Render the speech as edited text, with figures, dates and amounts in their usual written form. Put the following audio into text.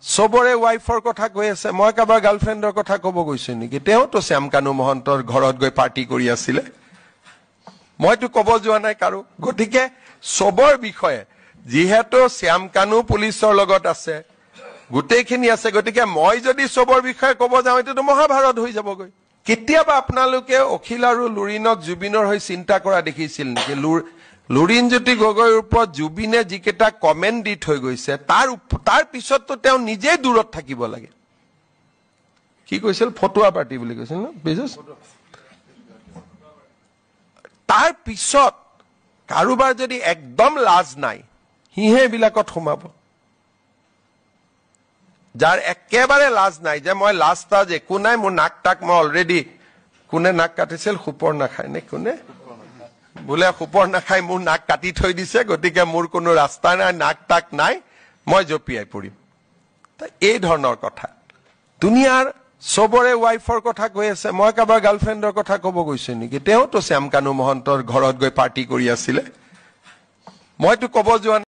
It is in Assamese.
সবৰে ওয়াইফৰ কথা কৈ আছে মই কাবাৰ গাৰ্লফ্ৰেণ্ডৰ কথা কব গৈছো নেকি তেওঁতো শ্যামকানু মহন্তৰ ঘৰত গৈ পাৰ্টি কৰি আছিল মইতো কব যোৱা নাই কাৰো গতিকে সবৰ বিষয়ে যিহেতু শ্যামকানু পুলিচৰ লগত আছে গোটেইখিনি আছে গতিকে মই যদি সবৰ বিষয়ে কব যাওঁ এটো মহাভাৰত হৈ যাবগৈ কেতিয়াবা আপোনালোকে অখিল আৰু লুৰিনক জুবিনৰ হৈ চিন্তা কৰা দেখিছিল নেকি লুৰিনজ্যোতি গগৈৰ ওপৰত জুবিনে যিকেটা কমেন্ট দি থৈ গৈছে তাৰ পিছততো তেওঁ নিজে দূৰত থাকিব লাগে কি কৈছিল ফটোৱা পাৰ্টি বুলি কৈছিল ন বিজুস তাৰ পিছত কাৰোবাৰ যদি একদম লাজ নাই হিহে বিলাকত সোমাব যাৰ একেবাৰে লাজ নাই যে মই লাজটা যে কোনাই মোৰ নাক টাক মই অলৰেডি কোনে নাক কাটিছিল খুপৰ নাখায় নে কোনে বুলে খুপৰ নাখাই মোৰ নাক কাটি থৈ দিছে গতিকে মোৰ কোনো ৰাস্তা নাই নাক টাক নাই মই জপিয়াই পৰিম তা এই ধৰণৰ কথা দুনিয়াৰ সবৰে ওয়াইফৰ কথা কৈ আছে মই কাবাৰ গাৰ্লফ্ৰেণ্ডৰ কথা কব গৈছো নেকি তেওঁতো শ্যামকানু মহন্তৰ ঘৰত গৈ পাৰ্টি কৰি আছিল মইতো কব যোৱা